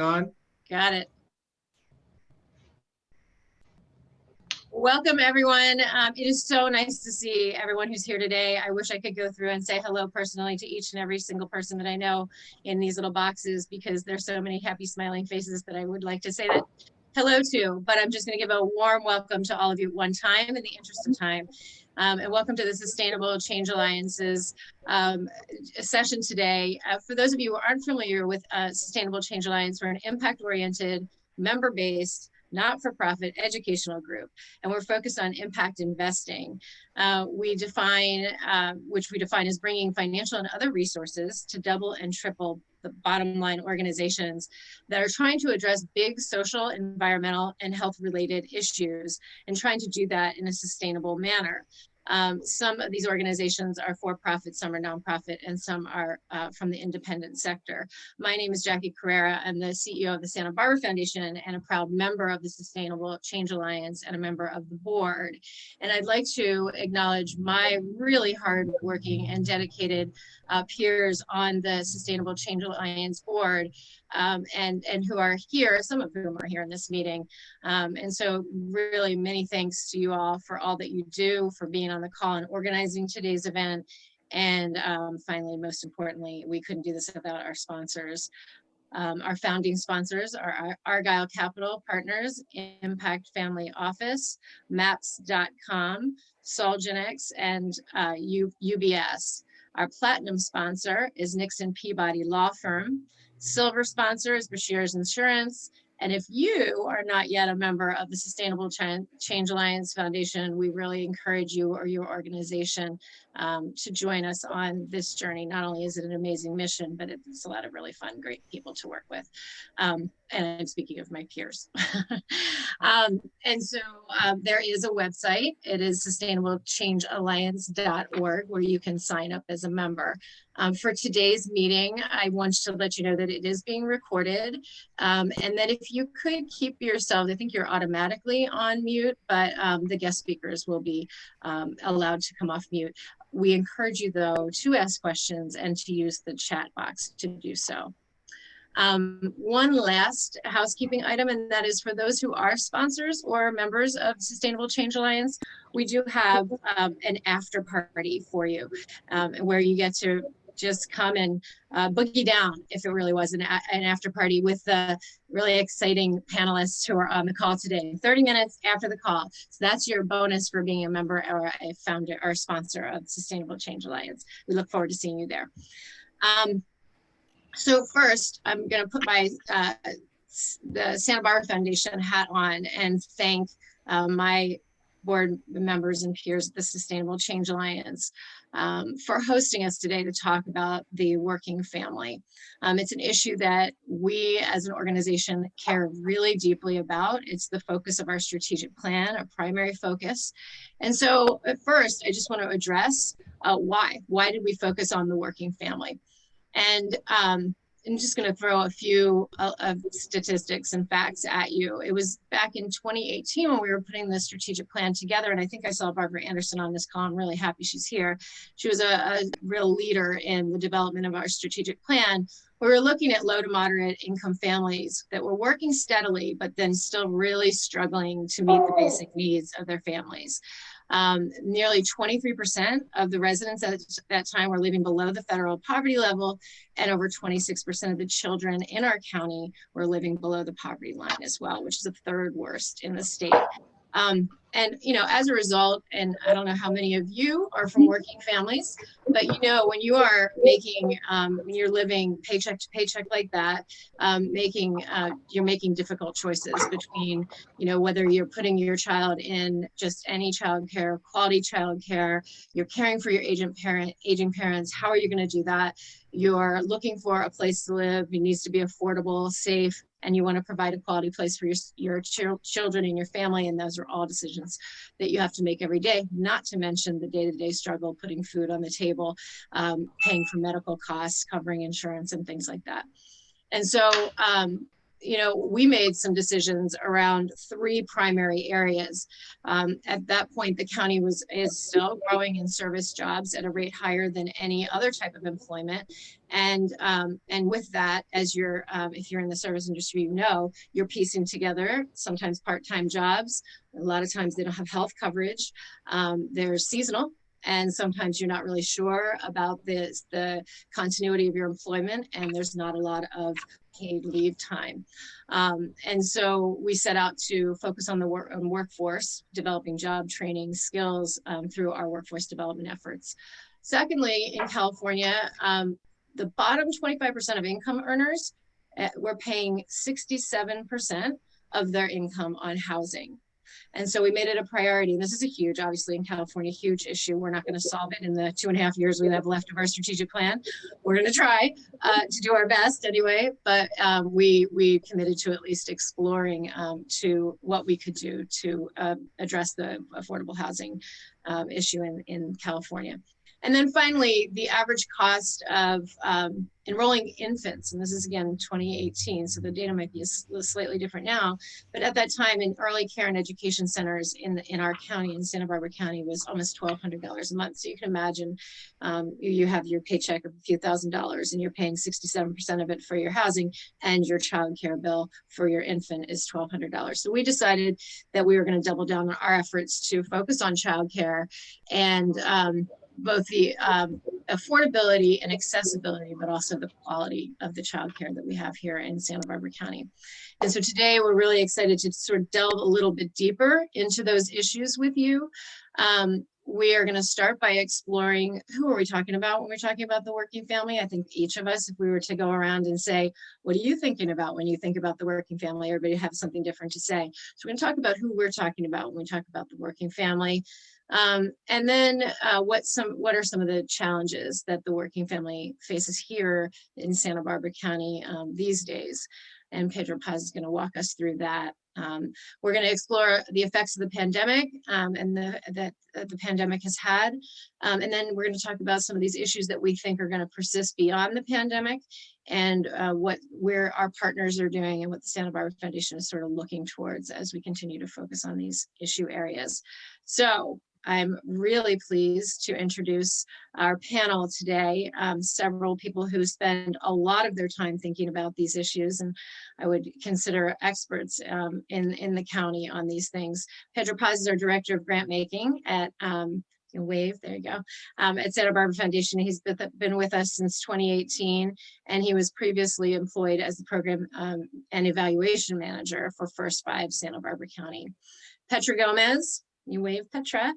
On. Got it. Welcome, everyone. It is so nice to see everyone who's here today. I wish I could go through and say hello personally to each and every single person that I know in these little boxes, because there's so many happy smiling faces that I would like to say that hello to, but I'm just going to give a warm welcome to all of you at one time in the interest of time. And welcome to the Sustainable Change Alliance's session today. For those of you who aren't familiar with Sustainable Change Alliance, we're an impact-oriented, member-based, not-for-profit educational group, and we're focused on impact investing. We define as bringing financial and other resources to double and triple the bottom line organizations that are trying to address big social, environmental, and health-related issues, and trying to do that in a sustainable manner. Some of these organizations are for-profit, some are nonprofit, and some are from the independent sector. My name is Jackie Carrera. I'm the CEO of the Santa Barbara Foundation and a proud member of the Sustainable Change Alliance and a member of the board. And I'd like to acknowledge my really hardworking and dedicated peers on the Sustainable Change Alliance board, and who are here, some of whom are here in this meeting. And so really many thanks to you all for all that you do, for being on the call and organizing today's event. And finally, most importantly, we couldn't do this without our sponsors. Our founding sponsors are Argyle Capital Partners, Impact Family Office, Maps.com, Solgenex, and UBS. Our platinum sponsor is Nixon Peabody Law Firm. Silver sponsor is Bashir's Insurance. And if you are not yet a member of the Sustainable Change Alliance Foundation, we really encourage you or your organization to join us on this journey. Not only is it an amazing mission, but it's a lot of really fun, great people to work with. And I'm speaking of my peers. And so there is a website. It is sustainablechangealliance.org, where you can sign up as a member. For today's meeting, I want to let you know that it is being recorded, and that if you could keep yourself, I think you're automatically on mute, but the guest speakers will be allowed to come off mute. We encourage you, though, to ask questions and to use the chat box to do so. One last housekeeping item, and that is for those who are sponsors or members of Sustainable Change Alliance, we do have an after party for you, where you get to just come and boogie down, if it really was an after party, with the really exciting panelists who are on the call today, 30 minutes after the call. So that's your bonus for being a member or a founder or sponsor of Sustainable Change Alliance. We look forward to seeing you there. So first, I'm going to put my the Santa Barbara Foundation hat on and thank my board members and peers at the Sustainable Change Alliance for hosting us today to talk about the working family. It's an issue that we as an organization care really deeply about. It's the focus of our strategic plan, our primary focus. And so at first, I just want to address why. Why did we focus on the working family? And I'm just going to throw a few statistics and facts at you. It was back in 2018 when we were putting the strategic plan together, and I think I saw Barbara Anderson on this call. I'm really happy she's here. She was a real leader in the development of our strategic plan. We were looking at low to moderate income families that were working steadily, but then still really struggling to meet the basic needs of their families. Nearly 23% of the residents at that time were living below the federal poverty level, and over 26% of the children in our county were living below the poverty line as well, which is the third worst in the state. And, you know, as a result, and I don't know how many of you are from working families, but, you know, when you are making, when you're living paycheck to paycheck like that, you're making difficult choices between, you know, whether you're putting your child in just any childcare, quality childcare, you're caring for your aging parents, how are you going to do that? You're looking for a place to live. It needs to be affordable, safe, and you want to provide a quality place for your children and your family. And those are all decisions that you have to make every day, not to mention the day-to-day struggle, putting food on the table, paying for medical costs, covering insurance and things like that. And so you know, we made some decisions around 3 primary areas. At that point, the county is still growing in service jobs at a rate higher than any other type of employment. And with that, as you're, if you're in the service industry, you know, you're piecing together sometimes part-time jobs. A lot of times they don't have health coverage. They're seasonal. And sometimes you're not really sure about the continuity of your employment, and there's not a lot of paid leave time. And so we set out to focus on the workforce, developing job training skills through our workforce development efforts. Secondly, in California, the bottom 25% of income earners, we're paying 67% of their income on housing. And so we made it a priority. And this is a huge, obviously in California, huge issue. We're not going to solve it in the 2.5 years we have left of our strategic plan. We're going to try to do our best anyway, but we committed to at least exploring to what we could do to address the affordable housing issue in California. And then finally, the average cost of enrolling infants, and this is again 2018, so the data might be slightly different now, but at that time in early care and education centers in our county, in Santa Barbara County, was almost $1,200 a month. So you can imagine you have your paycheck of a few $1,000s and you're paying 67% of it for your housing, and your child care bill for your infant is $1,200. So we decided that we were going to double down on our efforts to focus on child care and both the affordability and accessibility, but also the quality of the childcare that we have here in Santa Barbara County. And so today we're really excited to sort of delve a little bit deeper into those issues with you. We are going to start by exploring who are we talking about when we're talking about the working family. I think each of us, if we were to go around and say, what are you thinking about when you think about the working family? Everybody have something different to say. So we're going to talk about who we're talking about when we talk about the working family. And then what are some of the challenges that the working family faces here in Santa Barbara County these days? And Pedro Paz is going to walk us through that. We're going to explore the effects of the pandemic and that the pandemic has had. And then we're going to talk about some of these issues that we think are going to persist beyond the pandemic, and where our partners are doing and what the Santa Barbara Foundation is sort of looking towards as we continue to focus on these issue areas. So I'm really pleased to introduce our panel today, several people who spend a lot of their time thinking about these issues, and I would consider experts in the county on these things. Pedro Paz is our Director of Grantmaking at wave, there you go, at Santa Barbara Foundation. He's been with us since 2018, and he was previously employed as the Program and Evaluation Manager for First 5 Santa Barbara County. Petra Gomez, you wave, Petra.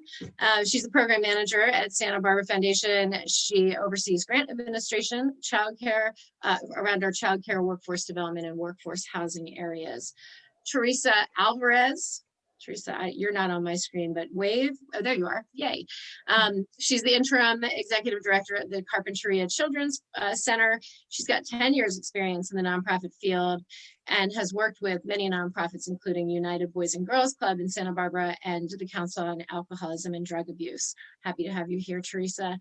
She's the program manager at Santa Barbara Foundation. She oversees grant administration, childcare, around our childcare, workforce development, and workforce housing areas. Teresa Alvarez. Teresa, you're not on my screen, but wave. Oh, there you are. Yay. She's the interim executive director at the Carpinteria Children's Center. She's got 10 years experience in the nonprofit field and has worked with many nonprofits, including United Boys and Girls Club in Santa Barbara and the Council on Alcoholism and Drug Abuse. Happy to have you here, Teresa.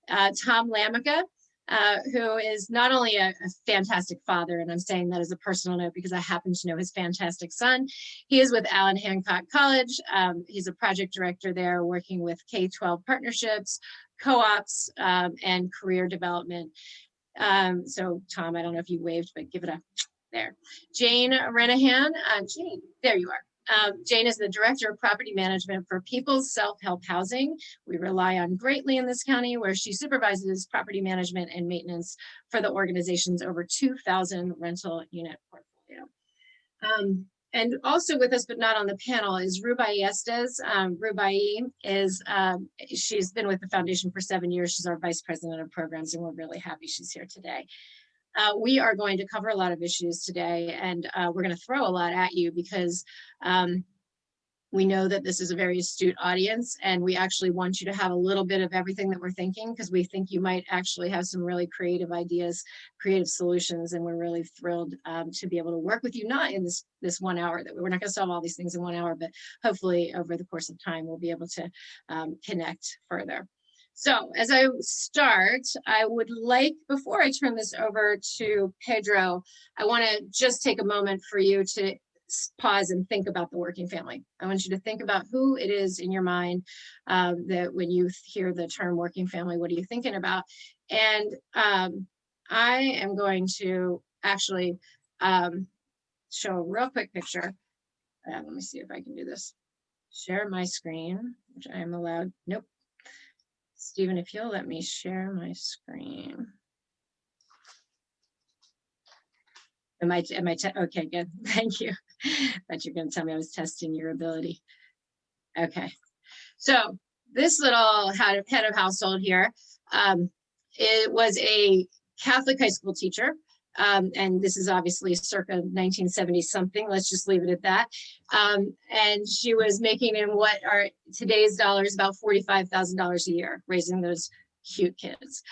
Tom Lamica, who is not only a fantastic father, and I'm saying that as a personal note because I happen to know his fantastic son. He is with Allan Hancock College. He's a project director there working with K-12 partnerships, co-ops, and career development. So Tom, I don't know if you waved, but give it a there. Jane Renahan, Jane, there you are. Jane is the Director of Property Management for People's Self-Help Housing. We rely on greatly in this county, where she supervises property management and maintenance for the organization's over 2,000 rental unit portfolio. And also with us, but not on the panel, is Rubai Estes. Rubai is, she's been with the foundation for 7 years. She's our Vice President of Programs, and we're really happy she's here today. We are going to cover a lot of issues today, and we're going to throw a lot at you because we know that this is a very astute audience, and we actually want you to have a little bit of everything that we're thinking, because we think you might actually have some really creative ideas, creative solutions, and we're really thrilled to be able to work with you, not in this 1 hour, that we're not going to solve all these things in 1 hour, but hopefully over the course of time, we'll be able to connect further. So as I start, I would like, before I turn this over to Pedro, I want to just take a moment for you to pause and think about the working family. I want you to think about who it is in your mind that when you hear the term working family, what are you thinking about? And I am going to actually show a real quick picture. Let me see if I can do this. Share my screen, which I am allowed. Nope. Stephen, if you'll let me share my screen. Okay, good. Thank you. Thought you're going to tell me I was testing your ability. Okay. So this little head of household here, it was a Catholic high school teacher. And this is obviously circa 1970 something. Let's just leave it at that. And she was making in what are today's dollars about $45,000 a year, raising those cute kids.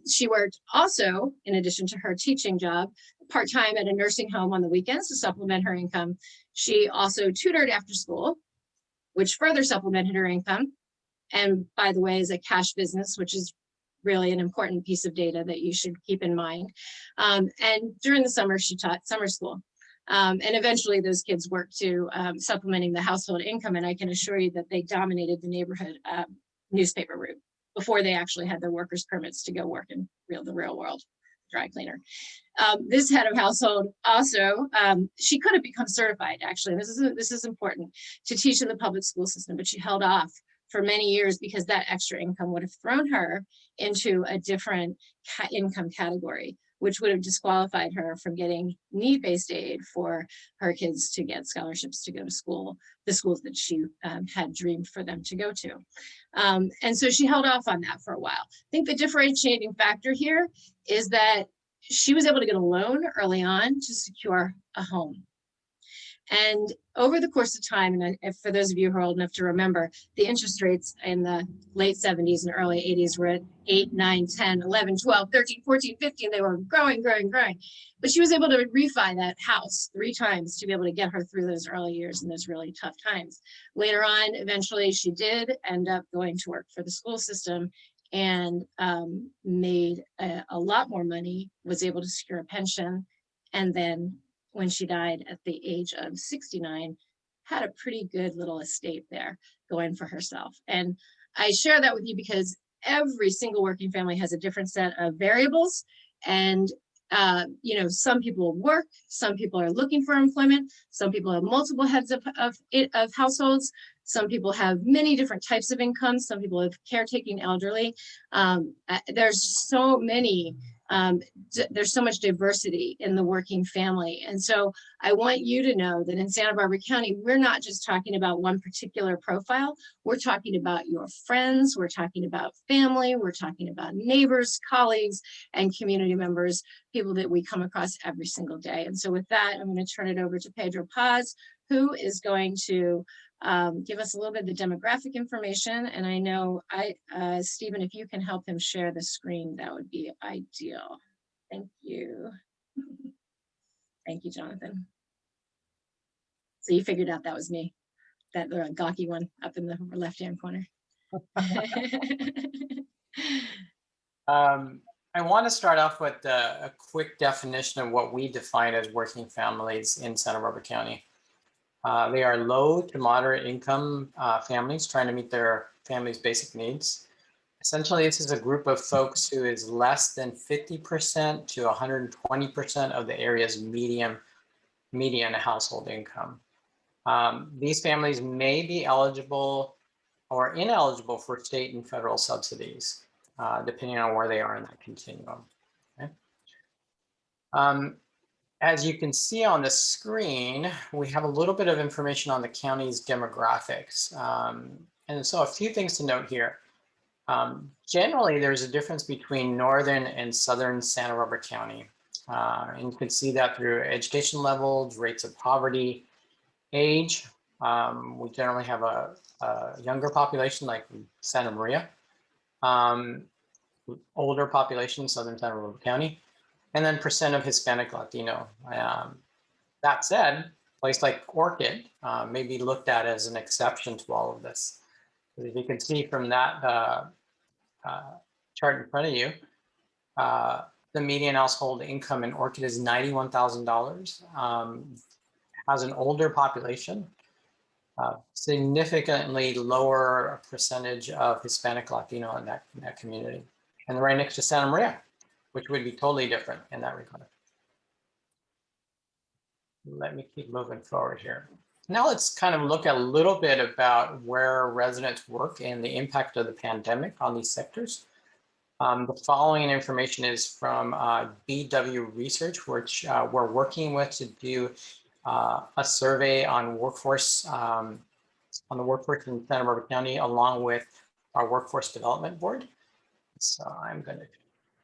She worked also, in addition to her teaching job, part-time at a nursing home on the weekends to supplement her income. She also tutored after school, which further supplemented her income. And by the way, is a cash business, which is really an important piece of data that you should keep in mind. And during the summer, she taught summer school. And eventually those kids worked to supplementing the household income. And I can assure you that they dominated the neighborhood newspaper route before they actually had their workers' permits to go work in the real world, dry cleaner. This head of household also, she could have become certified actually. This is important to teach in the public school system, but she held off for many years because that extra income would have thrown her into a different income category, which would have disqualified her from getting need-based aid for her kids to get scholarships to go to school, the schools that she had dreamed for them to go to. And so she held off on that for a while. I think the differentiating factor here is that she was able to get a loan early on to secure a home. And over the course of time, and for those of you who are old enough to remember, the interest rates in the late 70s and early 80s were at 8, 9, 10, 11, 12, 13, 14, 15. They were growing. But she was able to refi that house 3 times to be able to get her through those early years and those really tough times. Later on, eventually, she did end up going to work for the school system and made a lot more money, was able to secure a pension, and then when she died at the age of 69, had a pretty good little estate there going for herself. And I share that with you because every single working family has a different set of variables. And, some people work, some people are looking for employment, some people have multiple heads of households, some people have many different types of incomes, some people have caretaking elderly. There's so many there's so much diversity in the working family. And so I want you to know that in Santa Barbara County, we're not just talking about one particular profile. We're talking about your friends. We're talking about family. We're talking about neighbors, colleagues, and community members, people that we come across every single day. And so with that, I'm going to turn it over to Pedro Paz, who is going to give us a little bit of the demographic information. And I know, Stephen, if you can help him share the screen, that would be ideal. Thank you. Thank you, Jonathan. So you figured out that was me, that gawky one up in the left-hand corner. I want to start off with a quick definition of what we define as working families in Santa Barbara County. They are low to moderate income families trying to meet their family's basic needs. Essentially, this is a group of folks who is less than 50% to 120% of the area's median household income. These families may be eligible or ineligible for state and federal subsidies, depending on where they are in that continuum. Okay? As you can see on the screen, we have a little bit of information on the county's demographics. And so a few things to note here. Generally, there's a difference between northern and southern Santa Barbara County. And you can see that through education levels, rates of poverty, age. We generally have a younger population like Santa Maria, older population, southern Santa Barbara County, and then percent of Hispanic Latino. That said, a place like Orchid may be looked at as an exception to all of this. As you can see from that chart in front of you, the median household income in Orchid is $91,000. Has an older population, significantly lower percentage of Hispanic Latino in that community, and right next to Santa Maria, which would be totally different in that regard. Let me keep moving forward here. Now let's kind of look a little bit about where residents work and the impact of the pandemic on these sectors. The following information is from BW Research, which we're working with to do a survey on workforce, on the workforce in Santa Barbara County, along with our Workforce Development Board. So I'm going to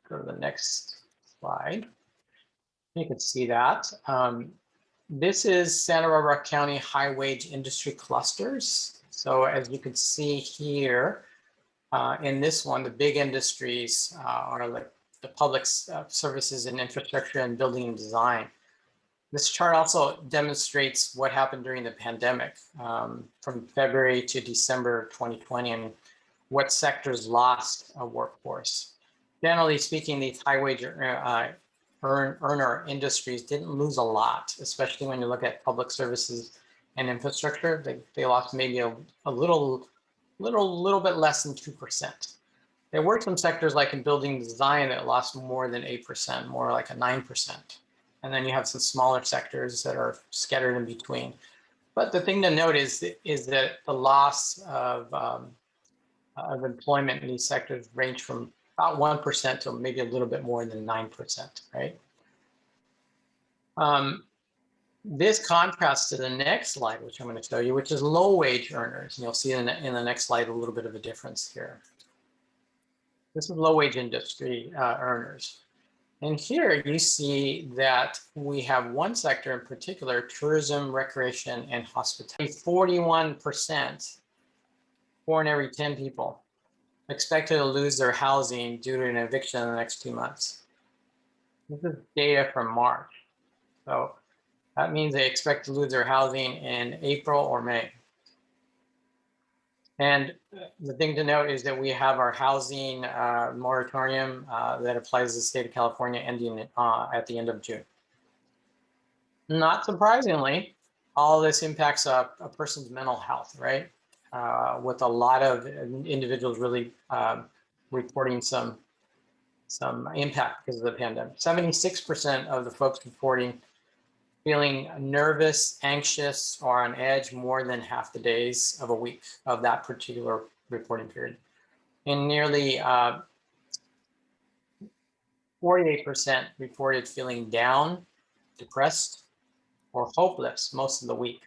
go to the next slide. You can see that. This is Santa Barbara County high wage industry clusters. So as you can see here, in this one, the big industries are like the public services and infrastructure and building and design. This chart also demonstrates what happened during the pandemic from February to December 2020 and what sectors lost a workforce. Generally speaking, these high wage earner industries didn't lose a lot, especially when you look at public services and infrastructure. They lost maybe a little bit less than 2%. There were some sectors like in building design that lost more than 8%, more like a 9%. And then you have some smaller sectors that are scattered in between. But the thing to note is that the loss of employment in these sectors range from about 1% to maybe a little bit more than 9%, right? This contrasts to the next slide, which I'm going to show you, which is low wage earners. And you'll see in the next slide a little bit of a difference here. This is low wage industry earners. And here you see that we have one sector in particular, tourism, recreation, and hospitality. 41%, 4 in every 10 people, expected to lose their housing due to an eviction in the next 2 months. This is data from March. So that means they expect to lose their housing in April or May. And the thing to note is that we have our housing moratorium that applies to the state of California ending at the end of June. Not surprisingly, all this impacts a person's mental health, right? With a lot of individuals really reporting some impact because of the pandemic. 76% of the folks reporting feeling nervous, anxious, or on edge more than half the days of a week of that particular reporting period. And nearly 48% reported feeling down, depressed, or hopeless most of the week.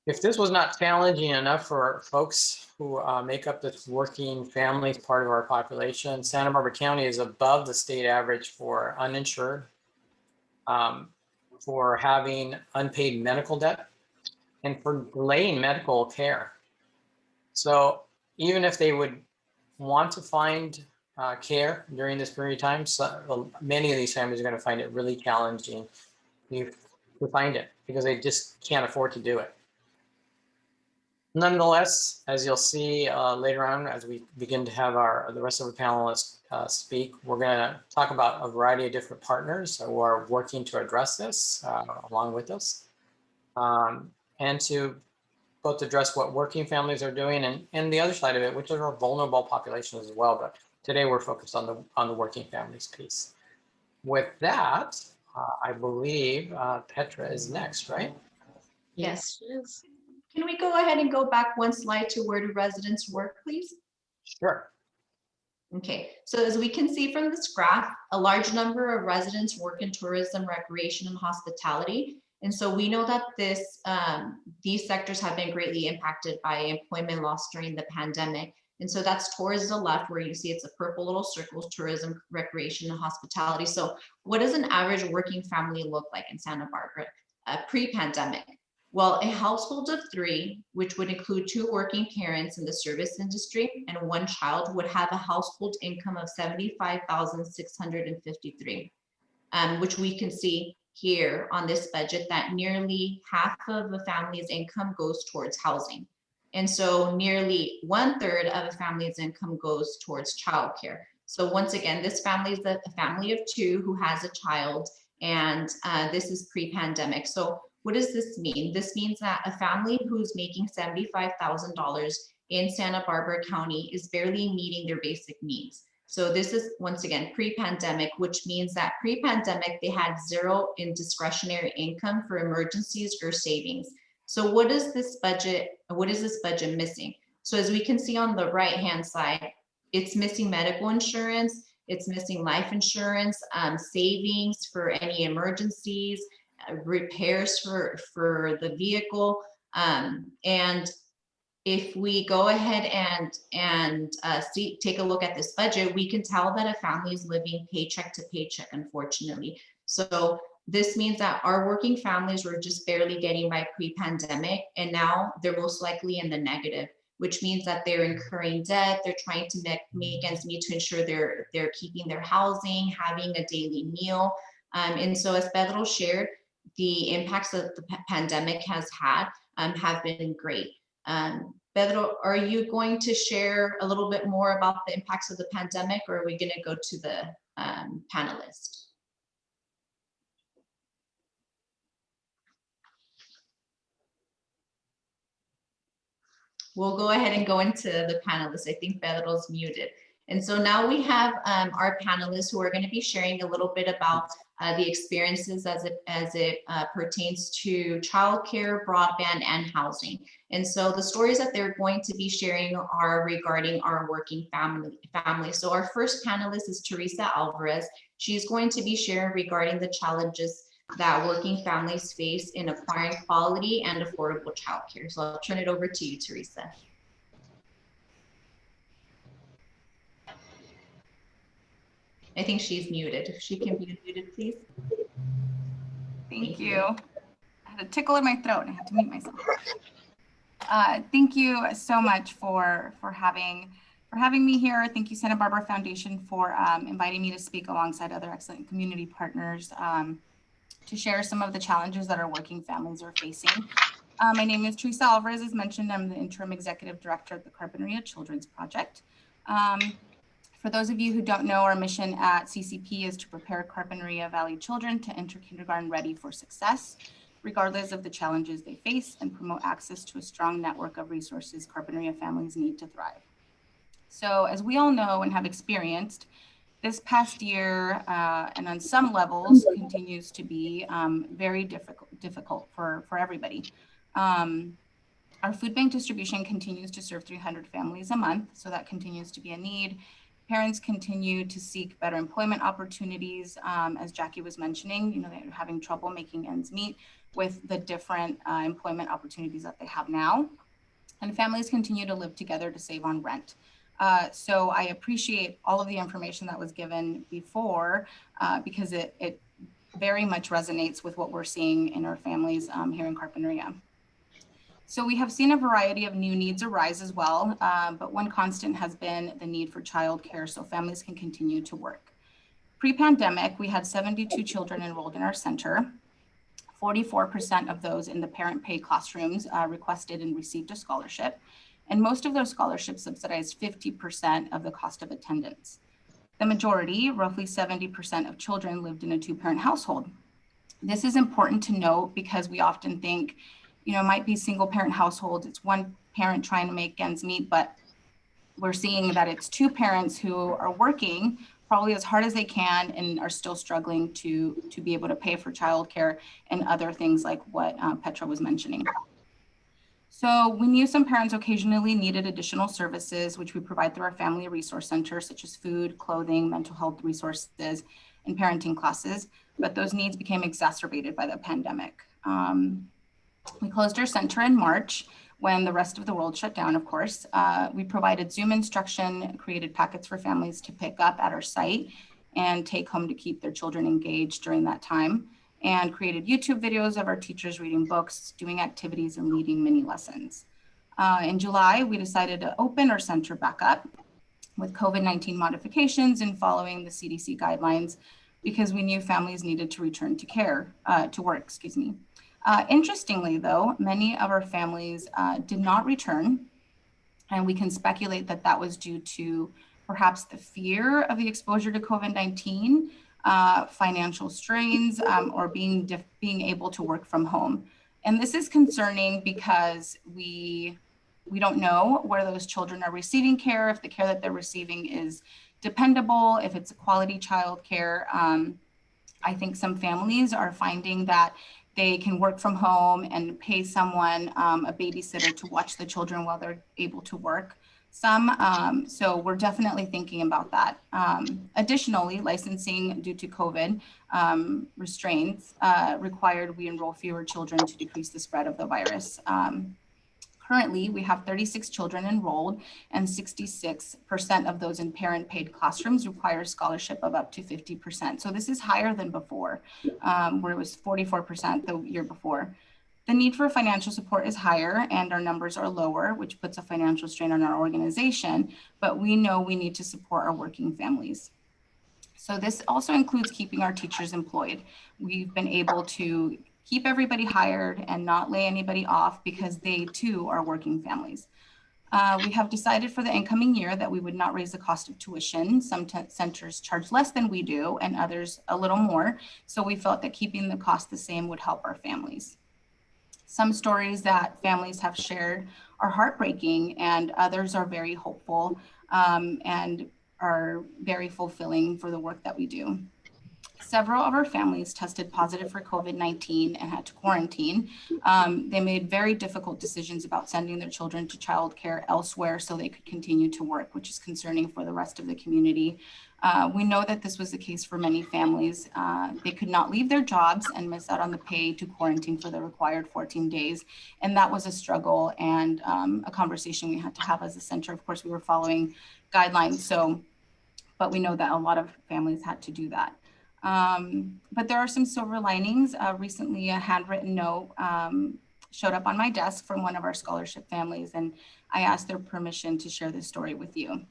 If this was not challenging enough for folks who make up this working families part of our population, Santa Barbara County is above the state average for uninsured, for having unpaid medical debt, and for delaying medical care. So even if they would want to find care during this period of time, many of these families are going to find it really challenging to find it because they just can't afford to do it. Nonetheless, as you'll see later on, as we begin to have the rest of the panelists speak, we're going to talk about a variety of different partners who are working to address this along with us, and to both address what working families are doing and the other side of it, which are vulnerable populations as well. But today we're focused on the working families piece. With that, I believe Petra is next, right? Yes, it is. Can we go ahead and go back one slide to where do residents work, please? Sure. Okay, so as we can see from this graph, a large number of residents work in tourism, recreation, and hospitality. And so we know that these sectors have been greatly impacted by employment loss during the pandemic. And so that's towards the left where you see it's a purple little circles, tourism, recreation, and hospitality. So what does an average working family look like in Santa Barbara pre-pandemic? Well, a household of 3, which would include 2 working parents in the service industry and 1 child, would have a household income of $75,653, which we can see here on this budget that nearly half of the family's income goes towards housing. And so nearly 1/3 of a family's income goes towards childcare. So once again, this family is a family of 2 who has a child, and this is pre-pandemic. So what does this mean? This means that a family who's making $75,000 in Santa Barbara County is barely meeting their basic needs. So this is, once again, pre-pandemic, which means that pre-pandemic, they had 0 in discretionary income for emergencies or savings. So what is this budget missing? So as we can see on the right-hand side, it's missing medical insurance, it's missing life insurance, savings for any emergencies, repairs for the vehicle. And if we go ahead and take a look at this budget, we can tell that a family is living paycheck to paycheck, unfortunately. So this means that our working families were just barely getting by pre-pandemic, and now they're most likely in the negative, which means that they're incurring debt. They're trying to make ends meet to ensure they're keeping their housing, having a daily meal. And so as Pedro shared, the impacts that the pandemic has had have been great. Pedro, are you going to share a little bit more about the impacts of the pandemic, or are we going to go to the panelist? We'll go ahead and go into the panelists. I think Pedro's muted. And so now we have our panelists who are going to be sharing a little bit about the experiences as it pertains to childcare, broadband, and housing. And so the stories that they're going to be sharing are regarding our working family. So our first panelist is Teresa Alvarez. She's going to be sharing regarding the challenges that working families face in acquiring quality and affordable childcare. So I'll turn it over to you, Teresa. I think she's muted. If she can be muted, please. Thank you. I had a tickle in my throat and I had to mute myself. Thank you so much for having me here. Thank you, Santa Barbara Foundation, for inviting me to speak alongside other excellent community partners to share some of the challenges that our working families are facing. My name is Teresa Alvarez. As mentioned, I'm the Interim Executive Director at the Carpinteria Children's Project. For those of you who don't know, our mission at CCP is to prepare Carpinteria Valley children to enter kindergarten ready for success, regardless of the challenges they face, and promote access to a strong network of resources Carpinteria families need to thrive. So as we all know and have experienced, this past year, and on some levels, continues to be very difficult for everybody. Our food bank distribution continues to serve 300 families a month, so that continues to be a need. Parents continue to seek better employment opportunities. As Jackie was mentioning, they're having trouble making ends meet with the different employment opportunities that they have now. And families continue to live together to save on rent. So I appreciate all of the information that was given before because it very much resonates with what we're seeing in our families here in Carpinteria. So we have seen a variety of new needs arise as well, but one constant has been the need for childcare so families can continue to work. Pre-pandemic, we had 72 children enrolled in our center. 44% of those in the parent-paid classrooms requested and received a scholarship, and most of those scholarships subsidized 50% of the cost of attendance. The majority, roughly 70% of children, lived in a 2-parent household. This is important to note because we often think, it might be single parent households, it's one parent trying to make ends meet, but we're seeing that it's 2 parents who are working probably as hard as they can and are still struggling to be able to pay for childcare and other things like what Petra was mentioning. So we knew some parents occasionally needed additional services, which we provide through our Family Resource Center, such as food, clothing, mental health resources, and parenting classes, but those needs became exacerbated by the pandemic. We closed our center in March when the rest of the world shut down, of course. We provided Zoom instruction, created packets for families to pick up at our site and take home to keep their children engaged during that time, and created YouTube videos of our teachers reading books, doing activities, and leading mini lessons. In July, we decided to open our center back up with COVID-19 modifications and following the CDC guidelines because we knew families needed to return to work. Interestingly, though, many of our families did not return, and we can speculate that that was due to perhaps the fear of the exposure to COVID-19, financial strains, or being able to work from home. And this is concerning because we don't know where those children are receiving care, if the care that they're receiving is dependable, if it's quality child care. I think some families are finding that they can work from home and pay someone, a babysitter, to watch the children while they're able to work. So we're definitely thinking about that. Additionally, licensing due to COVID restraints required we enroll fewer children to decrease the spread of the virus. Currently, we have 36 children enrolled, and 66% of those in parent-paid classrooms require scholarship of up to 50%. So this is higher than before, where it was 44% the year before. The need for financial support is higher and our numbers are lower, which puts a financial strain on our organization, but we know we need to support our working families. So this also includes keeping our teachers employed. We've been able to keep everybody hired and not lay anybody off because they too are working families. We have decided for the incoming year that we would not raise the cost of tuition. Some centers charge less than we do and others a little more. So we felt that keeping the cost the same would help our families. Some stories that families have shared are heartbreaking and others are very hopeful and are very fulfilling for the work that we do. Several of our families tested positive for COVID-19 and had to quarantine. They made very difficult decisions about sending their children to childcare elsewhere so they could continue to work, which is concerning for the rest of the community. We know that this was the case for many families. They could not leave their jobs and miss out on the pay to quarantine for the required 14 days. And that was a struggle and a conversation we had to have as a center. Of course, we were following guidelines, but we know that a lot of families had to do that. But there are some silver linings. Recently, a handwritten note showed up on my desk from one of our scholarship families, and I asked their permission to share this story with you.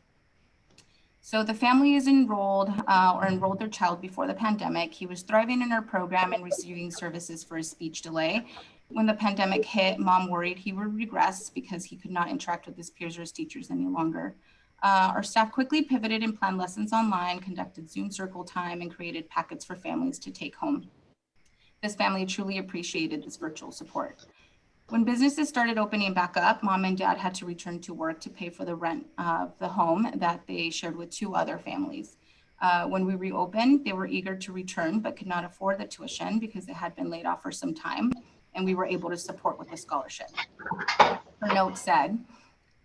So the family is enrolled their child before the pandemic. He was thriving in our program and receiving services for his speech delay. When the pandemic hit, mom worried he would regress because he could not interact with his peers or his teachers any longer. Our staff quickly pivoted and planned lessons online, conducted Zoom circle time, and created packets for families to take home. This family truly appreciated this virtual support. When businesses started opening back up, mom and dad had to return to work to pay for the rent of the home that they shared with 2 other families. When we reopened, they were eager to return, but could not afford the tuition because they had been laid off for some time, and we were able to support with a scholarship. Her note said,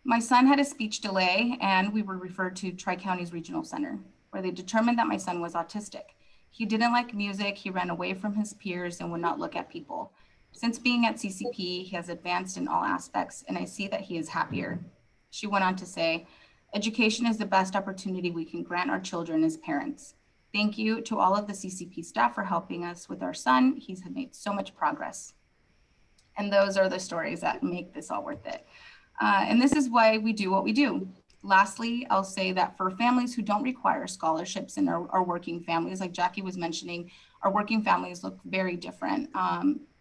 "My son had a speech delay and we were referred to Tri-Counties Regional Center, where they determined that my son was autistic. He didn't like music, he ran away from his peers and would not look at people. Since being at CCP, he has advanced in all aspects and I see that he is happier." She went on to say, "Education is the best opportunity we can grant our children as parents. Thank you to all of the CCP staff for helping us with our son. He's made so much progress." And those are the stories that make this all worth it. And this is why we do what we do. Lastly, I'll say that for families who don't require scholarships and are working families, like Jackie was mentioning, our working families look very different.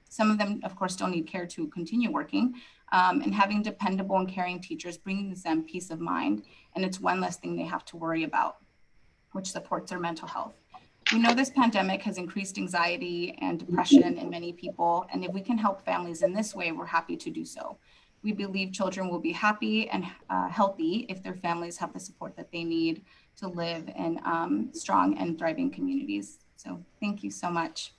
Some of them, of course, don't need care to continue working, and having dependable and caring teachers brings them peace of mind, and it's one less thing they have to worry about, which supports their mental health. We know this pandemic has increased anxiety and depression in many people, and if we can help families in this way, we're happy to do so. We believe children will be happy and healthy if their families have the support that they need to live in strong and thriving communities. So thank you so much.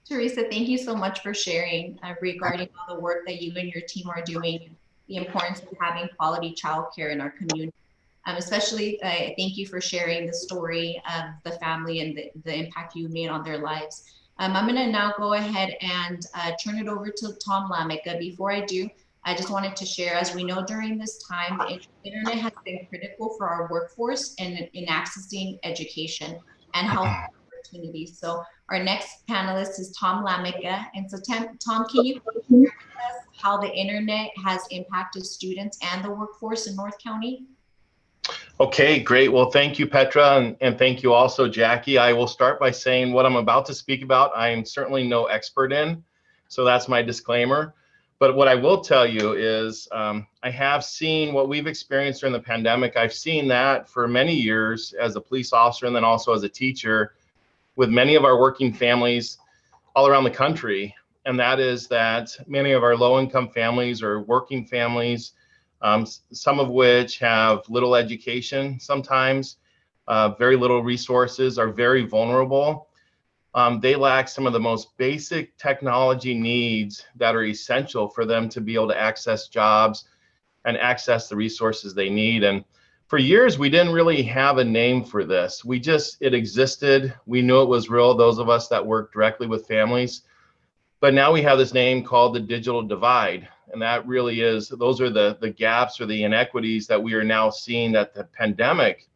Teresa, thank you so much for sharing regarding all the work that you and your team are doing, the importance of having quality childcare in our community. Especially, thank you for sharing the story of the family and the impact you made on their lives. I'm going to now go ahead and turn it over to Tom Lamica. Before I do, I just wanted to share, as we know during this time, the internet has been critical for our workforce and in accessing education and health opportunities. So our next panelist is Tom Lamica. And so Tom, can you share with us how the internet has impacted students and the workforce in North County? Okay, great. Well, thank you, Petra, and thank you also, Jackie. I will start by saying what I'm about to speak about, I am certainly no expert in. So that's my disclaimer. But what I will tell you is I have seen what we've experienced during the pandemic. I've seen that for many years as a police officer and then also as a teacher with many of our working families all around the country. And that is that many of our low-income families or working families, some of which have little education sometimes, very little resources, are very vulnerable. They lack some of the most basic technology needs that are essential for them to be able to access jobs and access the resources they need. And for years, we didn't really have a name for this. It existed. We knew it was real, those of us that work directly with families. But now we have this name called the digital divide. And that really is, those are the gaps or the inequities that we are now seeing that the pandemic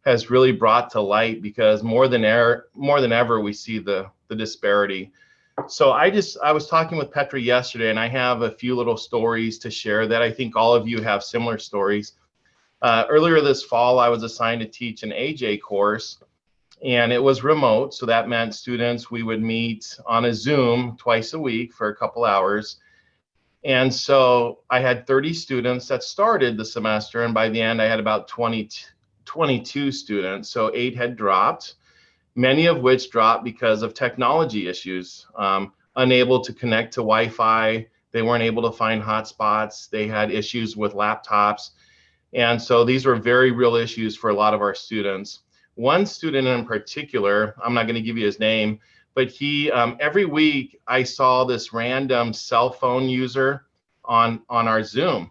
has really brought to light, because more than ever we see the disparity. So I was talking with Petra yesterday, and I have a few little stories to share that I think all of you have similar stories. Earlier this fall, I was assigned to teach an AJ course, and it was remote. So that meant students, we would meet on a Zoom twice a week for a couple hours. And so I had 30 students that started the semester, and by the end I had about 22 students. So 8 had dropped, many of which dropped because of technology issues, unable to connect to Wi-Fi. They weren't able to find hotspots. They had issues with laptops. And so these were very real issues for a lot of our students. One student in particular, I'm not going to give you his name, but he, every week I saw this random cell phone user on our Zoom.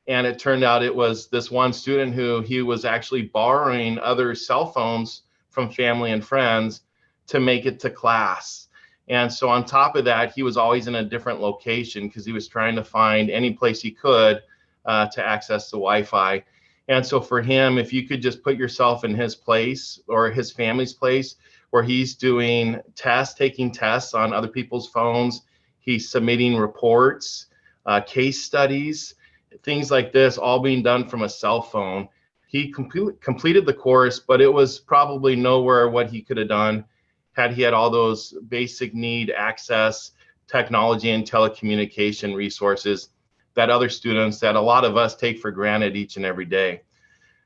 And it turned out it was this one student who he was actually borrowing other cell phones from family and friends to make it to class. And so on top of that, he was always in a different location because he was trying to find any place he could to access the Wi-Fi. And so for him, if you could just put yourself in his place or his family's place, where he's doing tests, taking tests on other people's phones, he's submitting reports, case studies, things like this, all being done from a cell phone. He completed the course, but it was probably nowhere what he could have done had he had all those basic need access, technology and telecommunication resources that other students, that a lot of us take for granted each and every day.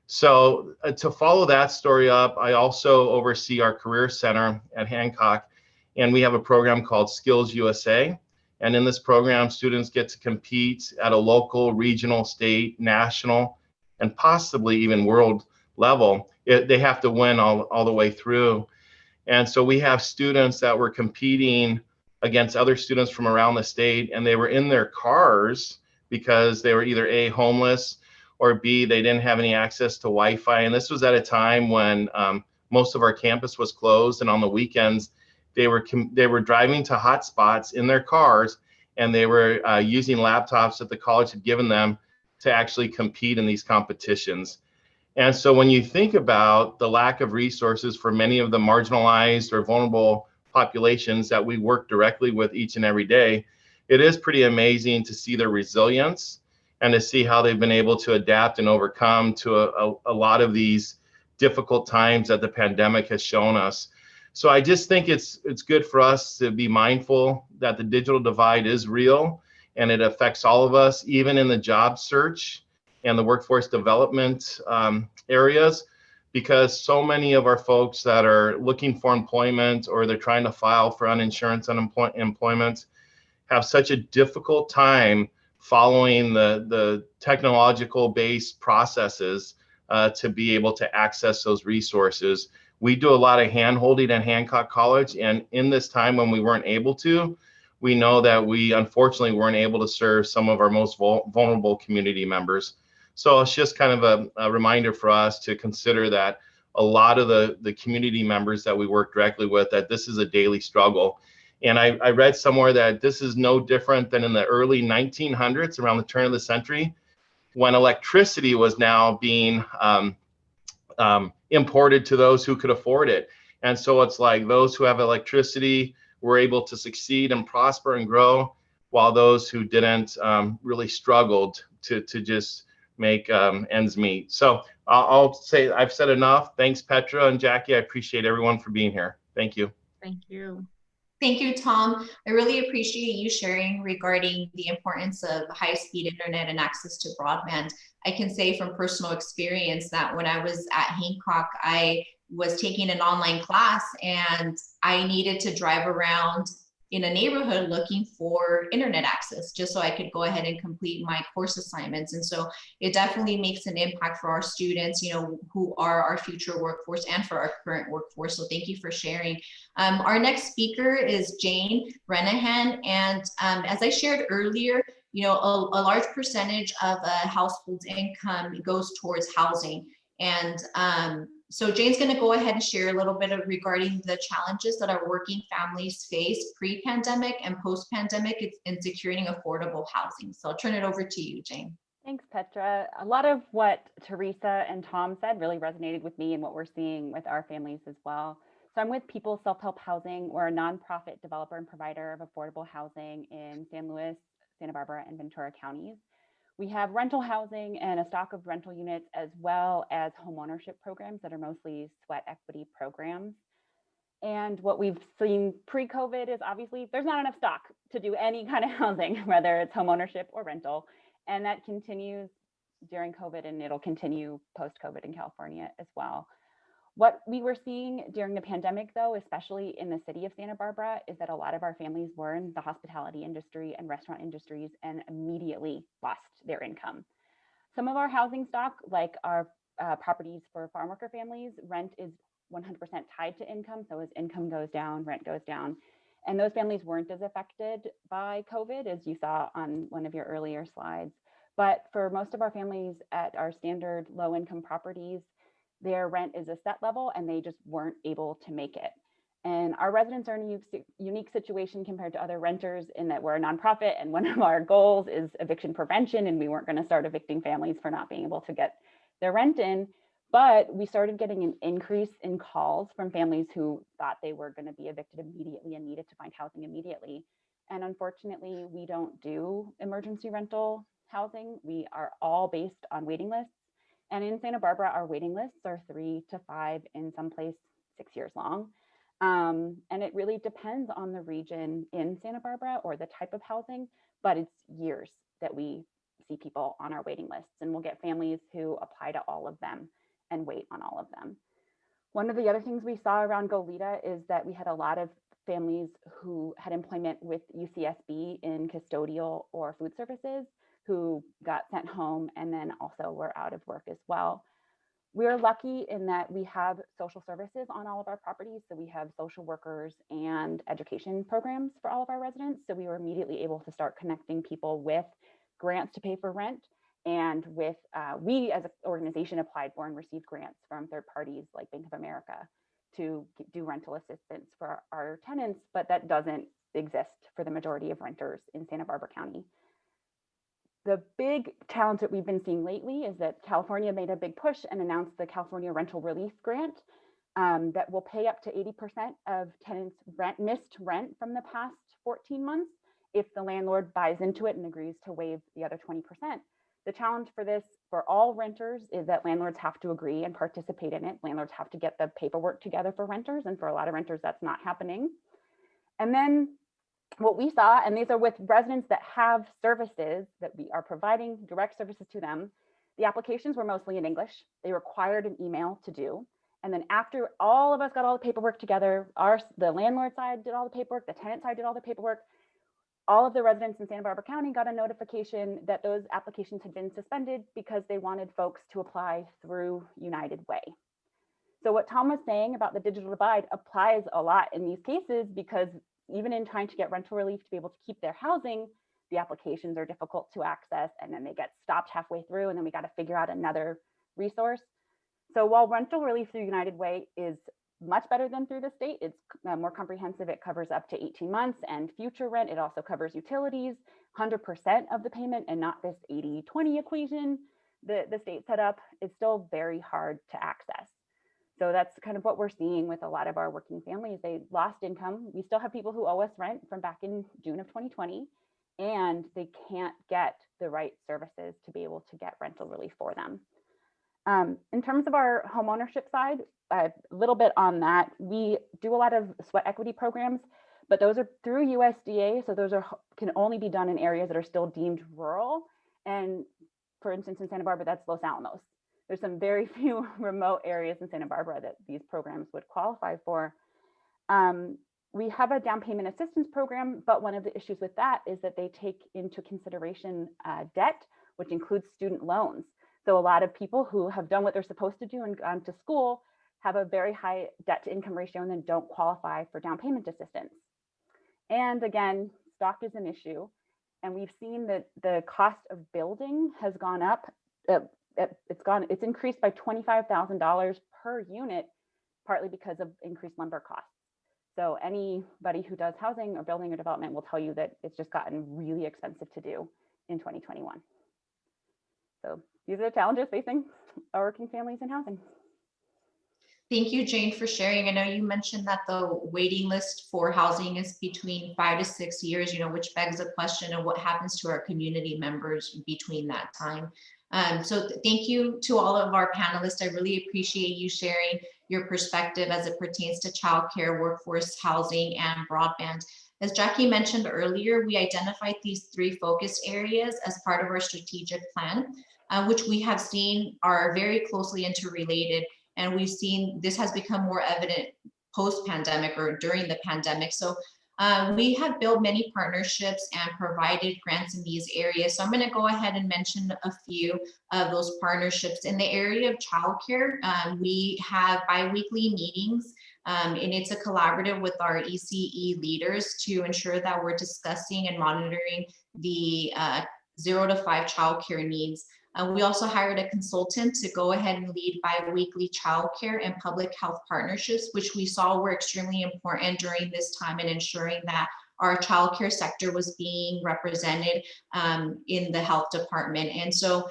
So to follow that story up, I also oversee our career center at Hancock, and we have a program called Skills USA. And in this program, students get to compete at a local, regional, state, national, and possibly even world level. They have to win all the way through. And so we have students that were competing against other students from around the state, and they were in their cars because they were either A, homeless, or B, they didn't have any access to Wi-Fi. And this was at a time when most of our campus was closed, and on the weekends, they were driving to hotspots in their cars, and they were using laptops that the college had given them to actually compete in these competitions. And so when you think about the lack of resources for many of the marginalized or vulnerable populations that we work directly with each and every day, it is pretty amazing to see their resilience and to see how they've been able to adapt and overcome to a lot of these difficult times that the pandemic has shown us. So I just think it's good for us to be mindful that the digital divide is real, and it affects all of us, even in the job search and the workforce development areas, because so many of our folks that are looking for employment or they're trying to file for uninsurance unemployment have such a difficult time following the technological based processes to be able to access those resources. We do a lot of hand holding at Hancock College, and in this time when we weren't able to, we know that we unfortunately weren't able to serve some of our most vulnerable community members. So it's just kind of a reminder for us to consider that a lot of the community members that we work directly with, that this is a daily struggle. And I read somewhere that this is no different than in the early 1900s, around the turn of the century, when electricity was now being imported to those who could afford it. And so it's like those who have electricity were able to succeed and prosper and grow, while those who didn't really struggled to just make ends meet. So I'll say I've said enough. Thanks, Petra and Jackie. I appreciate everyone for being here. Thank you. Thank you. Thank you, Tom. I really appreciate you sharing regarding the importance of high-speed internet and access to broadband. I can say from personal experience that when I was at Hancock, I was taking an online class and I needed to drive around in a neighborhood looking for internet access just so I could go ahead and complete my course assignments. And so it definitely makes an impact for our students, you know, who are our future workforce and for our current workforce. So thank you for sharing. Our next speaker is Jane Renahan. And as I shared earlier, you know, a large percentage of a household's income goes towards housing. And so Jane's going to go ahead and share a little bit of regarding the challenges that our working families face pre-pandemic and post-pandemic in securing affordable housing. So I'll turn it over to you, Jane. Thanks, Petra. A lot of what Teresa and Tom said really resonated with me and what we're seeing with our families as well. So I'm with People Self-Help Housing. We're a nonprofit developer and provider of affordable housing in San Luis, Santa Barbara, and Ventura counties. We have rental housing and a stock of rental units, as well as homeownership programs that are mostly sweat equity programs. And what we've seen pre-COVID is obviously there's not enough stock to do any kind of housing, whether it's homeownership or rental. And that continues during COVID, and it'll continue post-COVID in California as well. What we were seeing during the pandemic, though, especially in the city of Santa Barbara, is that a lot of our families were in the hospitality industry and restaurant industries and immediately lost their income. Some of our housing stock, like our properties for farm worker families, rent is 100% tied to income. So as income goes down, rent goes down. And those families weren't as affected by COVID as you saw on one of your earlier slides. But for most of our families at our standard low income properties, their rent is a set level and they just weren't able to make it. And our residents are in a unique situation compared to other renters in that we're a nonprofit, and one of our goals is eviction prevention, and we weren't going to start evicting families for not being able to get their rent in. But we started getting an increase in calls from families who thought they were going to be evicted immediately and needed to find housing immediately. And unfortunately, we don't do emergency rental housing. We are all based on waiting lists. And in Santa Barbara, our waiting lists are 3 to 5, in some place 6 years long. And it really depends on the region in Santa Barbara or the type of housing, but it's years that we see people on our waiting lists, and we'll get families who apply to all of them and wait on all of them. One of the other things we saw around Goleta is that we had a lot of families who had employment with UCSB in custodial or food services who got sent home and then also were out of work as well. We're lucky in that we have social services on all of our properties. So we have social workers and education programs for all of our residents. So we were immediately able to start connecting people with grants to pay for rent. And with, we as an organization applied for and received grants from third parties like Bank of America to do rental assistance for our tenants, but that doesn't exist for the majority of renters in Santa Barbara County. The big challenge that we've been seeing lately is that California made a big push and announced the California Rental Relief Grant that will pay up to 80% of tenants' missed rent from the past 14 months if the landlord buys into it and agrees to waive the other 20%. The challenge for this for all renters is that landlords have to agree and participate in it. Landlords have to get the paperwork together for renters, and for a lot of renters, that's not happening. And then what we saw, and these are with residents that have services that we are providing direct services to them, the applications were mostly in English. They required an email to do. And then after all of us got all the paperwork together, the landlord side did all the paperwork, the tenant side did all the paperwork, all of the residents in Santa Barbara County got a notification that those applications had been suspended because they wanted folks to apply through United Way. So what Tom was saying about the digital divide applies a lot in these cases, because even in trying to get rental relief to be able to keep their housing, the applications are difficult to access, and then they get stopped halfway through, and then we got to figure out another resource. So while rental relief through United Way is much better than through the state, it's more comprehensive. It covers up to 18 months and future rent. It also covers utilities, 100% of the payment, and not this 80-20 equation the state set up. Is still very hard to access. So that's kind of what we're seeing with a lot of our working families. They lost income. We still have people who owe us rent from back in June of 2020, and they can't get the right services to be able to get rental relief for them. In terms of our homeownership side, a little bit on that, we do a lot of sweat equity programs, but those are through USDA. So those can only be done in areas that are still deemed rural. And for instance, in Santa Barbara, that's Los Alamos. There's some very few remote areas in Santa Barbara that these programs would qualify for. We have a down payment assistance program, but one of the issues with that is that they take into consideration debt, which includes student loans. So a lot of people who have done what they're supposed to do and gone to school have a very high debt to income ratio and then don't qualify for down payment assistance. And again, stock is an issue. And we've seen that the cost of building has gone up. It's increased by $25,000 per unit, partly because of increased lumber costs. So anybody who does housing or building or development will tell you that it's just gotten really expensive to do in 2021. So these are the challenges facing our working families in housing. Thank you, Jane, for sharing. I know you mentioned that the waiting list for housing is between 5 to 6 years, which begs the question of what happens to our community members between that time. So thank you to all of our panelists. I really appreciate you sharing your perspective as it pertains to childcare, workforce, housing, and broadband. As Jackie mentioned earlier, we identified these 3 focus areas as part of our strategic plan, which we have seen are very closely interrelated. And we've seen this has become more evident post-pandemic or during the pandemic. So we have built many partnerships and provided grants in these areas. So I'm going to go ahead and mention a few of those partnerships. In the area of childcare, we have bi-weekly meetings, and it's a collaborative with our ECE leaders to ensure that we're discussing and monitoring the 0 to 5 childcare needs. We also hired a consultant to go ahead and lead bi-weekly childcare and public health partnerships, which we saw were extremely important during this time in ensuring that our childcare sector was being represented in the health department. And so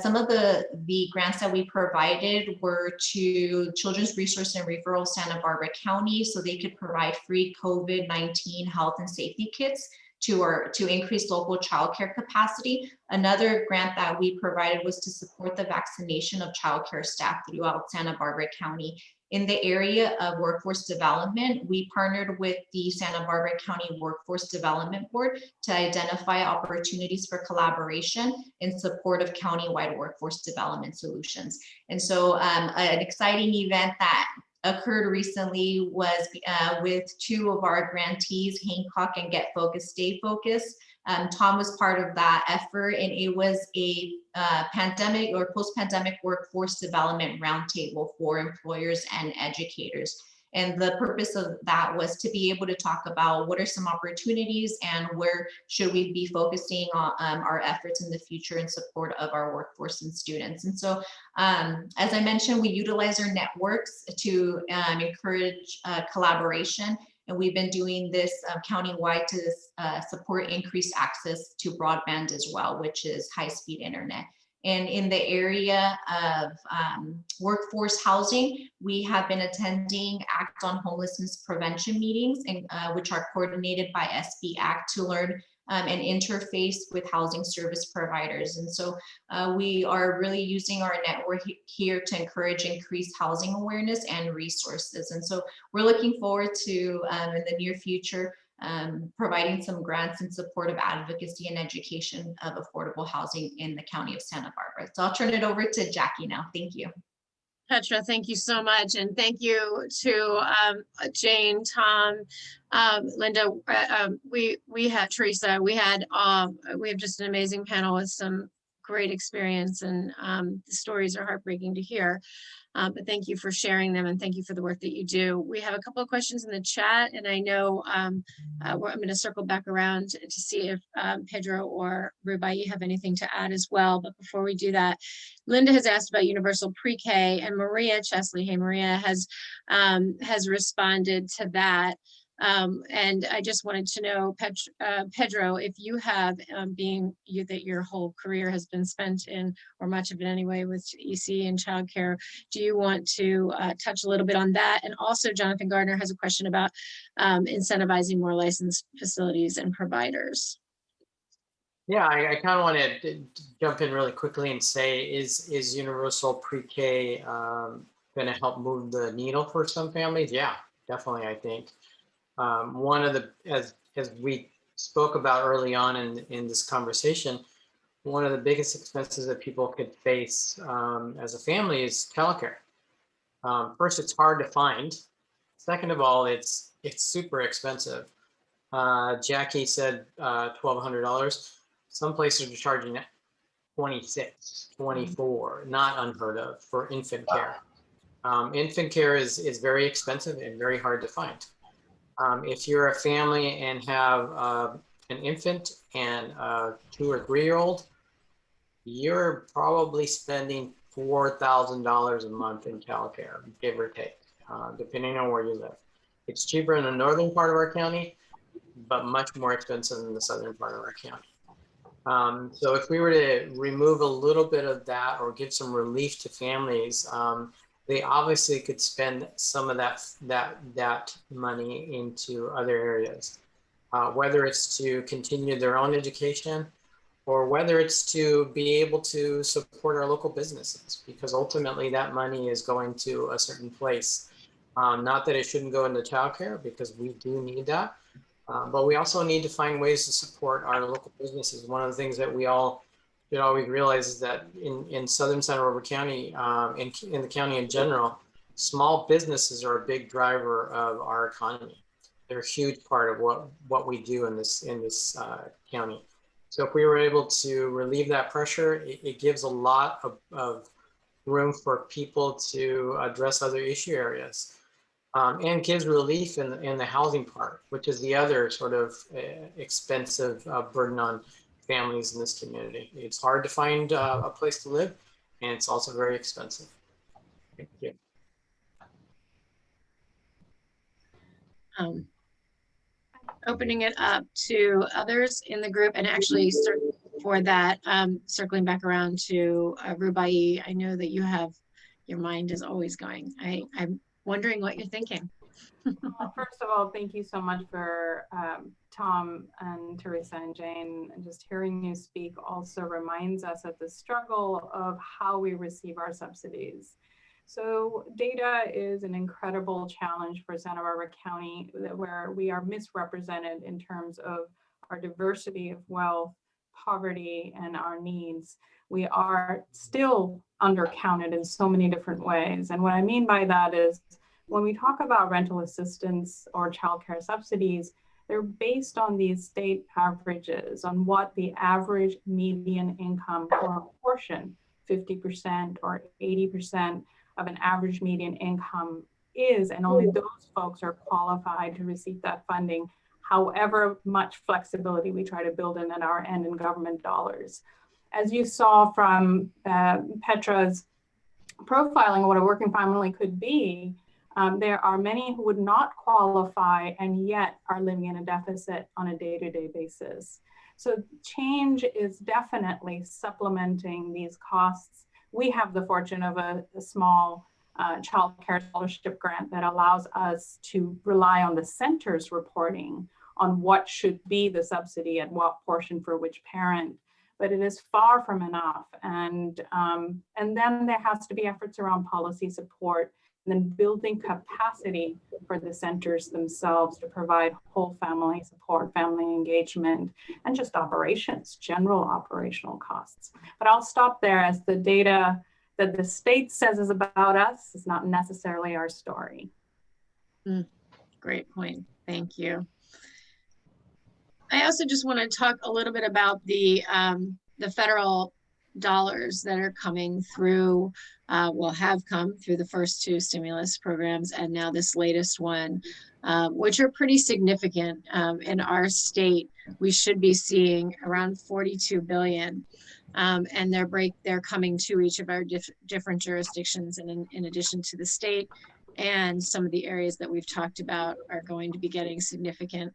some of the grants that we provided were to Children's Resource and Referral Santa Barbara County, so they could provide free COVID-19 health and safety kits to increase local childcare capacity. Another grant that we provided was to support the vaccination of childcare staff throughout Santa Barbara County. In the area of workforce development, we partnered with the Santa Barbara County Workforce Development Board to identify opportunities for collaboration in support of countywide workforce development solutions. And so an exciting event that occurred recently was with 2 of our grantees, Hancock and Get Focused, Stay Focused. Tom was part of that effort, and it was a pandemic or post-pandemic workforce development roundtable for employers and educators. And the purpose of that was to be able to talk about what are some opportunities and where should we be focusing on our efforts in the future in support of our workforce and students. And so, as I mentioned, we utilize our networks to encourage collaboration. And we've been doing this countywide to support increased access to broadband as well, which is high-speed internet. And in the area of workforce housing, we have been attending Act on Homelessness Prevention meetings, and which are coordinated by SB Act to learn and interface with housing service providers. And so we are really using our network here to encourage increased housing awareness and resources. And so we're looking forward to, in the near future, providing some grants in support of advocacy and education of affordable housing in the county of Santa Barbara. So I'll turn it over to Jackie now. Thank you. Petra, thank you so much. And thank you to Jane, Tom, Linda. We have Teresa. We have just an amazing panel with some great experience, and the stories are heartbreaking to hear. But thank you for sharing them, and thank you for the work that you do. We have a couple of questions in the chat, and I know I'm going to circle back around to see if Pedro or Rubai have anything to add as well. But before we do that, Linda has asked about universal pre-K, and Maria Chesley, hey Maria, has responded to that. And I just wanted to know, Pedro, if you have, being that your whole career has been spent in, or much of it anyway, with EC and childcare, do you want to touch a little bit on that? And also, Jonathan Gardner has a question about incentivizing more licensed facilities and providers. Yeah, I kind of want to jump in really quickly and say, is universal pre-K going to help move the needle for some families? Yeah, definitely, I think. One of the, as we spoke about early on in this conversation, one of the biggest expenses that people could face as a family is childcare. First, it's hard to find. Second of all, it's super expensive. Jackie said $1,200. Some places are charging $26, $24, not unheard of for infant care. Infant care is very expensive and very hard to find. If you're a family and have an infant and a 2 or 3 year old, you're probably spending $4,000 a month in childcare, give or take, depending on where you live. It's cheaper in the northern part of our county, but much more expensive in the southern part of our county. So if we were to remove a little bit of that or give some relief to families, they obviously could spend some of that money into other areas, whether it's to continue their own education or whether it's to be able to support our local businesses, because ultimately that money is going to a certain place. Not that it shouldn't go into childcare, because we do need that, but we also need to find ways to support our local businesses. One of the things that we all should always realize is that in southern Santa Barbara County, in the county in general, small businesses are a big driver of our economy. They're a huge part of what we do in this county. So if we were able to relieve that pressure, it gives a lot of room for people to address other issue areas, and gives relief in the housing part, which is the other sort of expensive burden on families in this community. It's hard to find a place to live, and it's also very expensive. Thank you. Opening it up to others in the group, and actually for that, circling back around to Rubai, I know that your mind is always going. I'm wondering what you're thinking. First of all, thank you so much for Tom and Teresa and Jane. And just hearing you speak also reminds us of the struggle of how we receive our subsidies. So data is an incredible challenge for Santa Barbara County, where we are misrepresented in terms of our diversity of wealth, poverty, and our needs. We are still undercounted in so many different ways. And what I mean by that is, when we talk about rental assistance or childcare subsidies, they're based on these state averages on what the average median income for a portion, 50% or 80% of an average median income is, and only those folks are qualified to receive that funding, however much flexibility we try to build in at our end in government dollars. As you saw from Petra's profiling what a working family could be, there are many who would not qualify and yet are living in a deficit on a day-to-day basis. So change is definitely supplementing these costs. We have the fortune of a small child care scholarship grant that allows us to rely on the center's reporting on what should be the subsidy and what portion for which parent, but it is far from enough. And then there has to be efforts around policy support, and then building capacity for the centers themselves to provide whole family support, family engagement, and just operations, general operational costs. But I'll stop there, as the data that the state says is about us is not necessarily our story. Great point, thank you. I also just want to talk a little bit about the federal dollars that are coming through, have come through the first 2 stimulus programs, and now this latest one, which are pretty significant. In our state, we should be seeing around 42 billion, and they're coming to each of our different jurisdictions, and in addition to the state, and some of the areas that we've talked about are going to be getting significant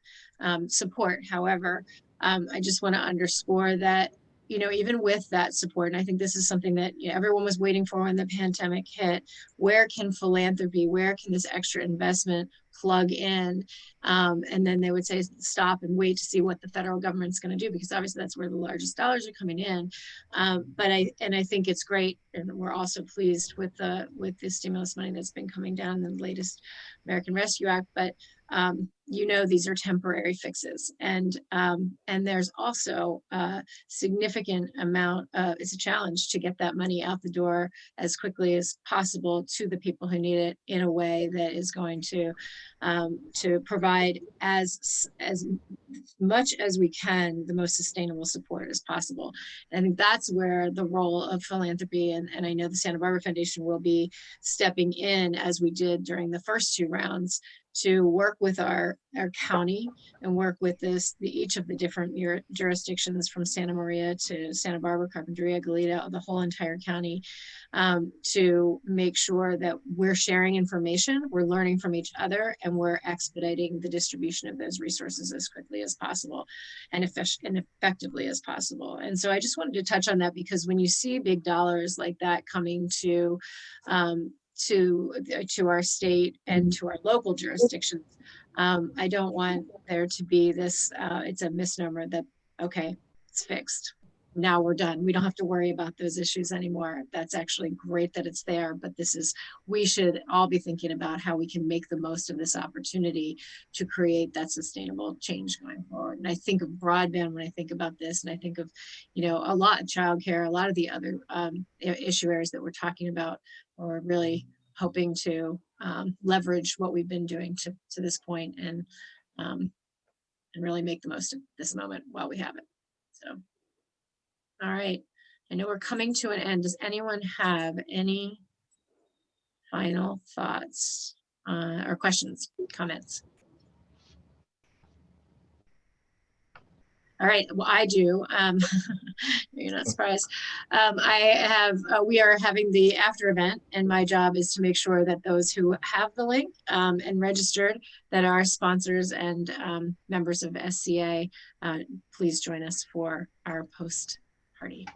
support. However, I just want to underscore that, even with that support, and I think this is something that everyone was waiting for when the pandemic hit, where can philanthropy, where can this extra investment plug in? And then they would say, stop and wait to see what the federal government's going to do, because obviously that's where the largest dollars are coming in. But I think it's great, and we're also pleased with the stimulus money that's been coming down in the latest American Rescue Act. But you know, these are temporary fixes, and there's also a significant amount of, it's a challenge to get that money out the door as quickly as possible to the people who need it in a way that is going to provide as much as we can the most sustainable support as possible. And I think that's where the role of philanthropy, and I know the Santa Barbara Foundation will be stepping in, as we did during the first 2 rounds, to work with our county and work with each of the different jurisdictions from Santa Maria to Santa Barbara, Carpinteria, Goleta, the whole entire county, to make sure that we're sharing information, we're learning from each other, and we're expediting the distribution of those resources as quickly as possible and effectively as possible. And so I just wanted to touch on that, because when you see big dollars like that coming to our state and to our local jurisdictions, I don't want there to be this, it's a misnomer that, okay, it's fixed. Now we're done. We don't have to worry about those issues anymore. That's actually great that it's there, but we should all be thinking about how we can make the most of this opportunity to create that sustainable change going forward. And I think of broadband when I think about this, and I think of, you know, a lot of childcare, a lot of the other issue areas that we're talking about, or really hoping to leverage what we've been doing to this point, and really make the most of this moment while we have it. So, all right, I know we're coming to an end. Does anyone have any final thoughts or questions, comments? All right, well, I do. You're not surprised. We are having the after event, and my job is to make sure that those who have the link and registered, that are sponsors and members of SCA, please join us for our post party.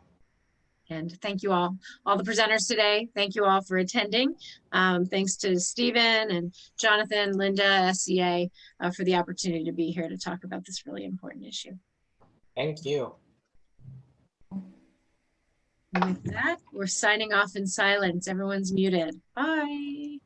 And thank you all the presenters today. Thank you all for attending. Thanks to Stephen and Jonathan, Linda, SCA, for the opportunity to be here to talk about this really important issue. Thank you. And with that, we're signing off in silence. Everyone's muted. Bye.